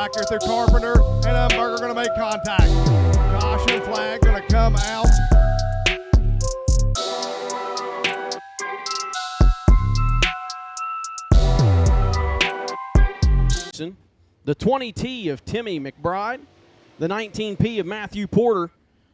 back here through Carpenter, and Umberger going to make contact. Caution flag going to come out. The 20T of Timmy McBride, the 19P of Matthew Porter,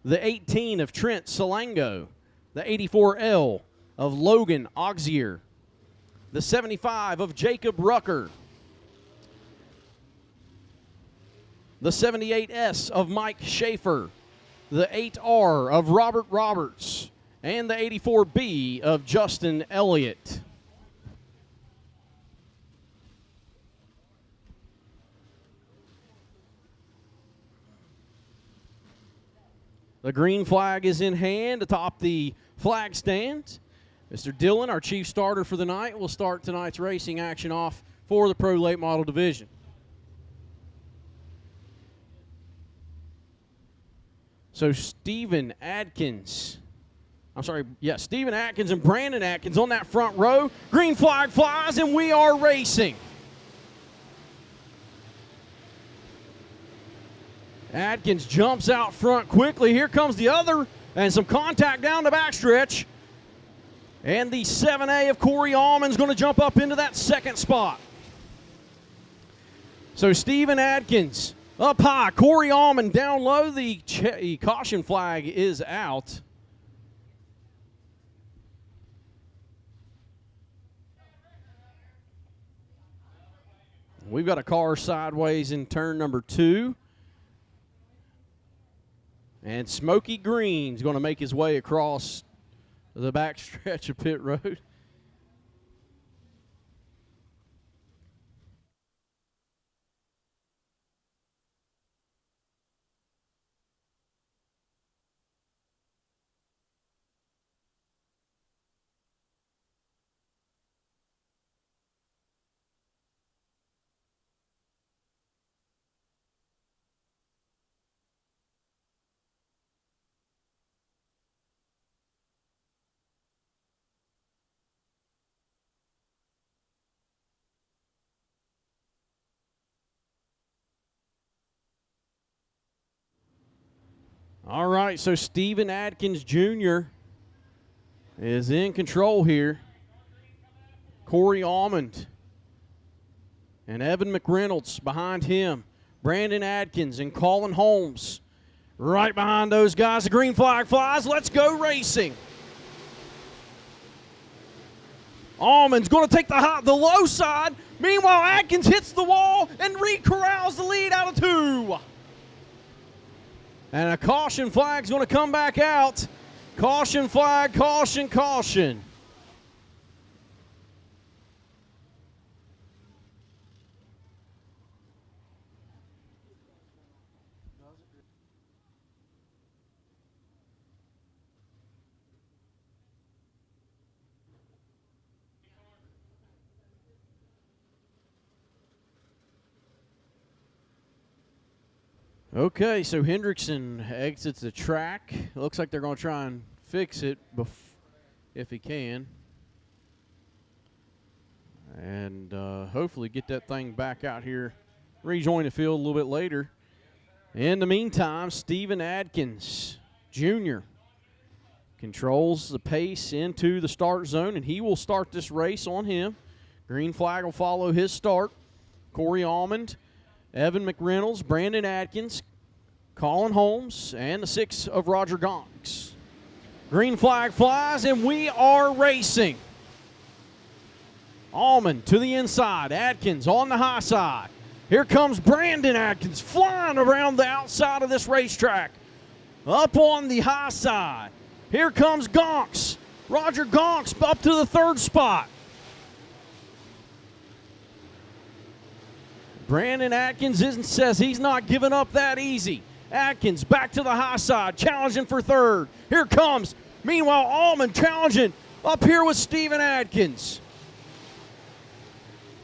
the 18 of Trent Salango, the 84L of Logan Auxier, the 75 of Jacob Rucker, the 78S of Mike Schaefer, the 8R of Robert Roberts, and the 84B of Justin Elliott. The green flag is in hand atop the flag stand. Mr. Dillon, our chief starter for the night, will start tonight's racing action off for the Pro Late Model Division. So Stephen Atkins and Brandon Atkins on that front row. Green flag flies and we are racing. Atkins jumps out front quickly. Here comes the other, and some contact down the backstretch. And the 7A of Corey Allman's going to jump up into that second spot. So Stephen Atkins up high, Corey Allman down low. The caution flag is out. We've got a car sideways in turn number 2. And Smokey Green's going to make his way across the back stretch of pit road. All right, so Stephen Atkins Jr. is in control here. Corey Almond and Evan McReynolds behind him. Brandon Atkins and Colin Holmes right behind those guys. The green flag flies. Let's go racing. Almond's going to take the low side. Meanwhile, Atkins hits the wall and re-corrals the lead out of 2. And a caution flag's going to come back out. Caution flag, caution, caution. Okay, so Hendrickson exits the track. It looks like they're going to try and fix it if he can. And hopefully get that thing back out here, rejoin the field a little bit later. In the meantime, Stephen Atkins Jr. controls the pace into the start zone, and he will start this race on him. Green flag will follow his start. Corey Almond, Evan McReynolds, Brandon Atkins, Colin Holmes, and the 6 of Roger Gonks. Green flag flies, and we are racing. Almond to the inside, Atkins on the high side. Here comes Brandon Atkins flying around the outside of this racetrack. Up on the high side. Here comes Gonks. Roger Gonks up to the 3rd spot. Brandon Atkins says he's not giving up that easy. Atkins back to the high side, challenging for 3rd. Here comes, meanwhile, Almond challenging up here with Stephen Atkins.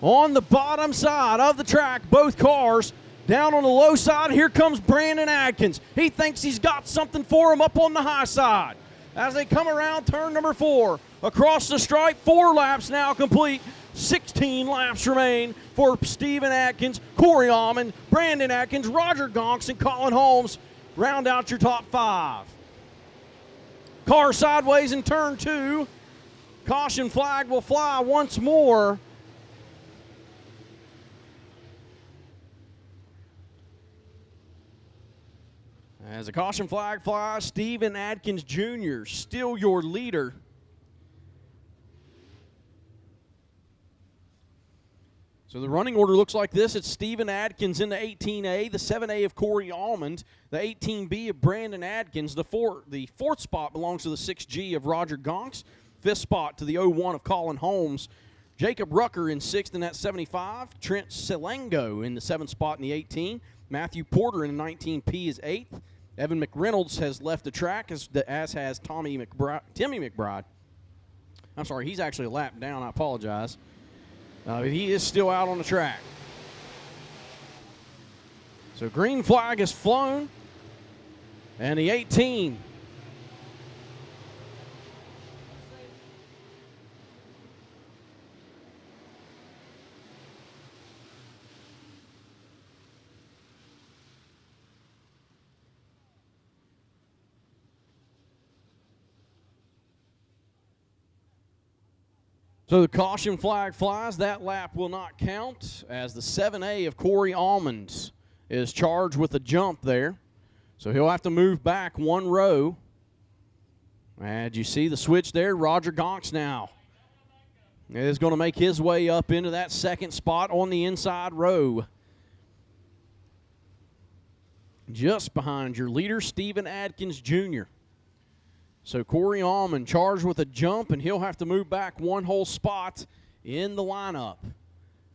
On the bottom side of the track, both cars down on the low side. Here comes Brandon Atkins. He thinks he's got something for him up on the high side. As they come around turn number 4, across the stripe, 4 laps now complete. 16 laps remain for Steven Atkins, Corey Almond, Brandon Atkins, Roger Gonks, and Colin Holmes. Round out your top 5. Car sideways in turn 2. Caution flag will fly once more. As a caution flag flies, Steven Atkins Jr. still your leader. So the running order looks like this. It's Steven Atkins in the 18A, the 7A of Corey Almond, the 18B of Brandon Atkins. The fourth spot belongs to the 6G of Roger Gonks. 5th spot to the 01 of Colin Holmes. Jacob Rucker in 6th in that 75. Trent Selengo in the 7th spot in the 18. Matthew Porter in the 19P is 8th. Evan McReynolds has left the track, as has Timmy McBride. I'm sorry, he's actually a lap down. I apologize. He is still out on the track. So green flag is flown, and the 18. So the caution flag flies. That lap will not count, as the 7A of Corey Almond is charged with a jump there. So he'll have to move back 1 row. And you see the switch there. Roger Gonks now is going to make his way up into that 2nd spot on the inside row. Just behind your leader, Steven Atkins Jr. So Corey Almond charged with a jump, and he'll have to move back 1 whole spot in the lineup.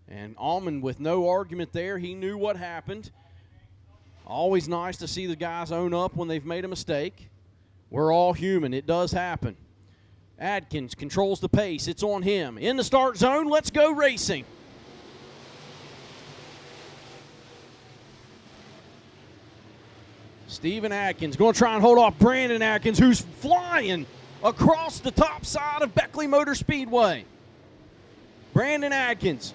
And Almond with no argument there. He knew what happened. Always nice to see the guys own up when they've made a mistake. We're all human. It does happen. Atkins controls the pace. It's on him. In the start zone, let's go racing. Steven Atkins going to try and hold off Brandon Atkins, who's flying across the top side of Beckley Motor Speedway. Brandon Atkins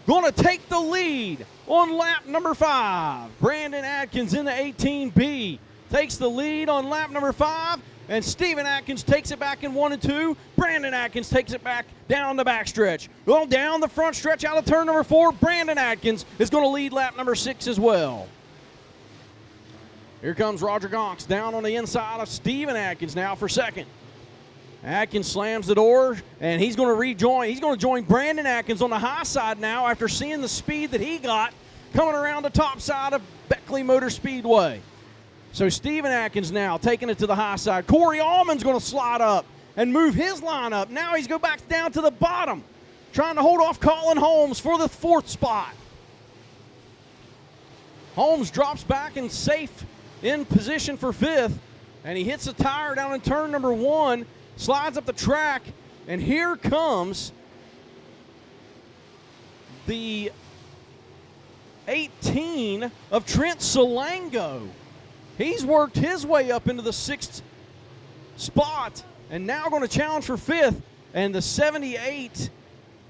going to take the lead on lap number 5. Brandon Atkins in the 18B takes the lead on lap number 5, and Steven Atkins takes it back in 1 and 2. Brandon Atkins takes it back down the backstretch. Well, down the front stretch out of turn number 4, Brandon Atkins is going to lead lap number 6 as well. Here comes Roger Gonks down on the inside of Steven Atkins now for 2nd. Atkins slams the door, and he's going to rejoin. He's going to join Brandon Atkins on the high side now after seeing the speed that he got coming around the top side of Beckley Motor Speedway. So Steven Atkins now taking it to the high side. Corey Almond's going to slide up and move his lineup. Now he's going back down to the bottom, trying to hold off Colin Holmes for the 4th spot. Holmes drops back and safe in position for 5th, and he hits a tire down in turn number 1, slides up the track, and here comes the 18 of Trent Selengo. He's worked his way up into the 6th spot, and now going to challenge for 5th, and the 78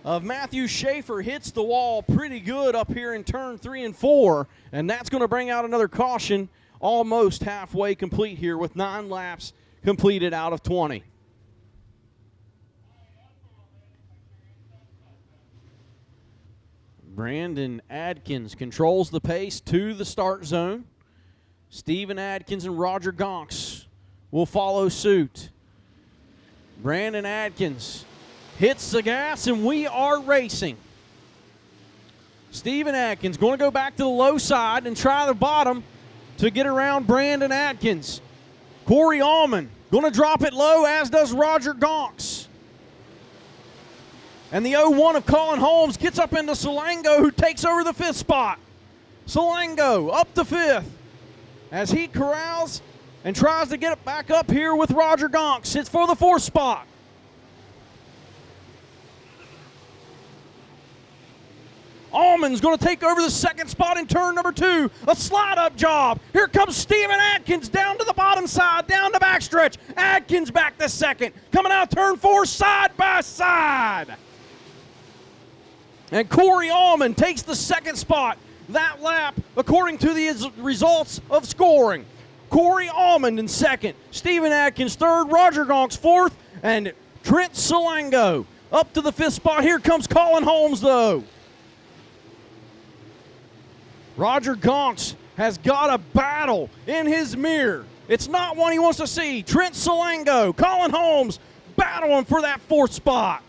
of Matthew Schaefer hits the wall pretty good up here in turn 3 and 4, and that's going to bring out another caution. Almost halfway complete here with 9 laps completed out of 20. Brandon Atkins controls the pace to the start zone. Steven Atkins and Roger Gonks will follow suit. Brandon Atkins hits the gas, and we are racing. Steven Atkins going to go back to the low side and try the bottom to get around Brandon Atkins. Corey Almond going to drop it low, as does Roger Gonks. And the 01 of Colin Holmes gets up into Selengo, who takes over the 5th spot. Selengo up to 5th as he corrals and tries to get it back up here with Roger Gonks. It's for the 4th spot. Almond's going to take over the 2nd spot in turn number 2. A slide-up job. Here comes Steven Atkins down to the bottom side, down the backstretch. Atkins back to 2nd. Coming out turn 4, side by side. And Corey Allman takes the second spot that lap according to the results of scoring. Corey Allman in second, Stephen Adkins third, Roger Gonks fourth, and Trent Salango up to the fifth spot. Here comes Colin Holmes, though. Roger Gonks has got a battle in his mirror. It's not one he wants to see. Trent Salango, Colin Holmes battling for that fourth spot.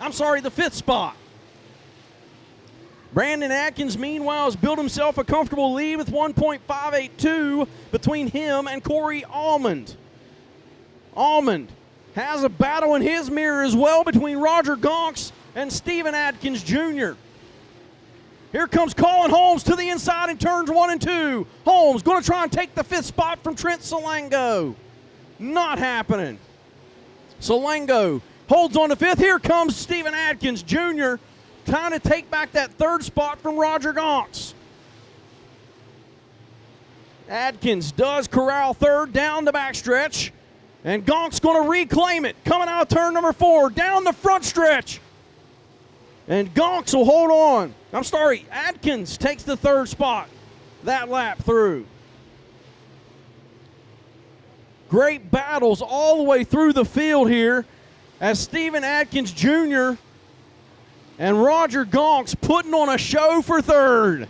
I'm sorry, the fifth spot. Brandon Adkins, meanwhile, has built himself a comfortable lead with 1.582 between him and Corey Almond. Almond has a battle in his mirror as well between Roger Gonks and Stephen Adkins Jr. Here comes Colin Holmes to the inside in turns 1 and 2. Holmes going to try and take the fifth spot from Trent Salango. Not happening. Salango holds on to fifth. Here comes Stephen Adkins Jr. trying to take back that third spot from Roger Gonks. Adkins does corral third down the backstretch. And Gonks going to reclaim it. Coming out of turn number 4, down the front stretch. And Gonks will hold on. I'm sorry, Adkins takes the third spot that lap through. Great battles all the way through the field here as Stephen Adkins Jr. and Roger Gonks putting on a show for third.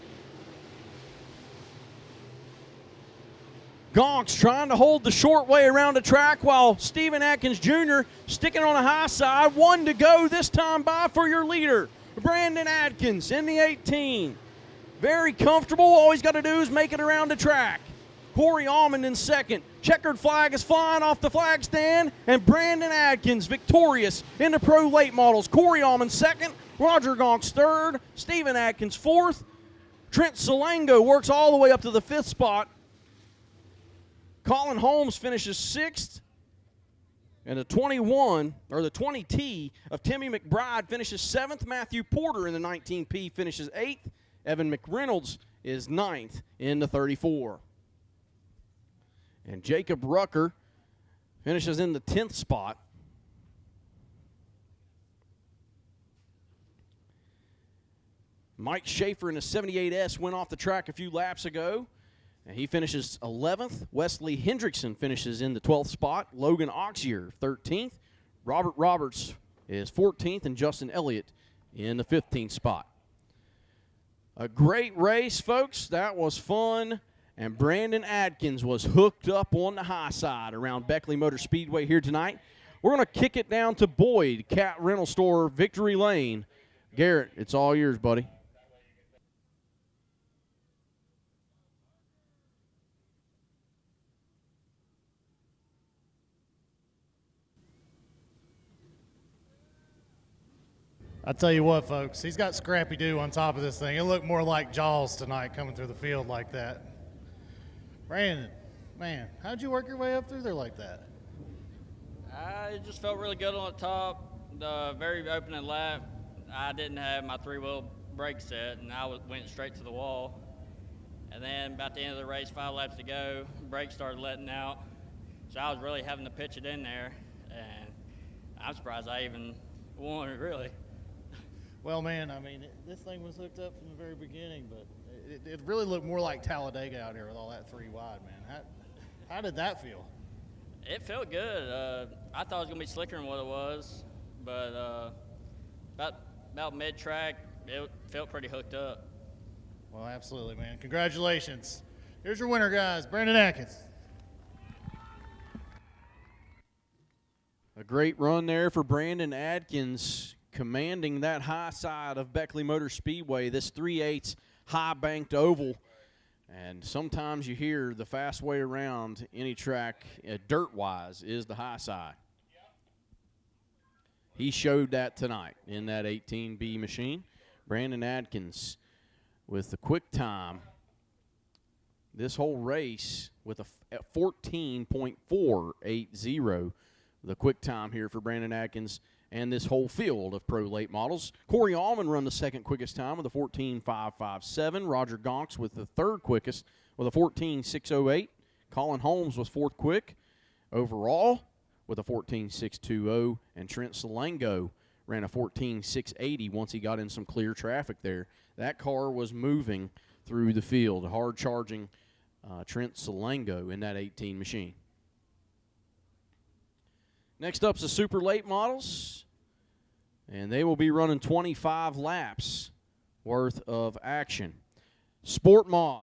Gonks trying to hold the short way around the track while Stephen Adkins Jr. sticking on the high side. 1 to go this time by for your leader, Brandon Adkins in the 18. Very comfortable. All he's got to do is make it around the track. Corey Almond in second. Checkered flag is flying off the flag stand, and Brandon Adkins victorious in the Pro Late Models. Corey Almond second, Roger Gonks third, Stephen Adkins fourth. Trent Salango works all the way up to the fifth spot. Colin Holmes finishes sixth, and the 20T of Timmy McBride finishes seventh. Matthew Porter in the 19P finishes eighth. Evan McReynolds is ninth in the 34. And Jacob Rucker finishes in the 10th spot. Mike Schaefer in the 78S went off the track a few laps ago, and he finishes 11th. Wesley Hendrickson finishes in the 12th spot. Logan Oxier, 13th. Robert Roberts is 14th, and Justin Elliott in the 15th spot. A great race, folks. That was fun. And Brandon Adkins was hooked up on the high side around Beckley Motor Speedway here tonight. We're going to kick it down to Boyd Cat Rental Store, Victory Lane. Garrett, it's all yours, buddy. I tell you what, folks, he's got Scrappy Doo on top of this thing. It looked more like Jaws tonight coming through the field like that. Brandon, man, how'd you work your way up through there like that? I just felt really good on the top. The very opening lap, I didn't have my three-wheel brake set, and I went straight to the wall. And then about the end of the race, 5 laps to go, brakes started letting out. So I was really having to pitch it in there, and I'm surprised I even won it, really. Well, man, I mean, this thing was hooked up from the very beginning, but it really looked more like Talladega out here with all that 3 wide, man. How did that feel? It felt good. I thought it was going to be slicker than what it was, but about mid-track, it felt pretty hooked up. Well, absolutely, man. Congratulations. Here's your winner, guys, Brandon Adkins. A great run there for Brandon Adkins, commanding that high side of Beckley Motor Speedway, this 3/8 high banked oval. And sometimes you hear the fast way around any track, dirt-wise, is the high side. He showed that tonight in that 18B machine. Brandon Adkins with the quick time this whole race with a 14.480, the quick time here for Brandon Adkins and this whole field of Pro Late Models. Corey Allman run the second quickest time with a 14.557. Roger Gonks with the third quickest with a 14.608. Colin Holmes was fourth quick overall with a 14.620. And Trent Salango ran a 14.680 once he got in some clear traffic there. That car was moving through the field, hard charging Trent Salengo in that 18 machine. Next up's the super late models, and they will be running 25 laps worth of action. Sport Mod.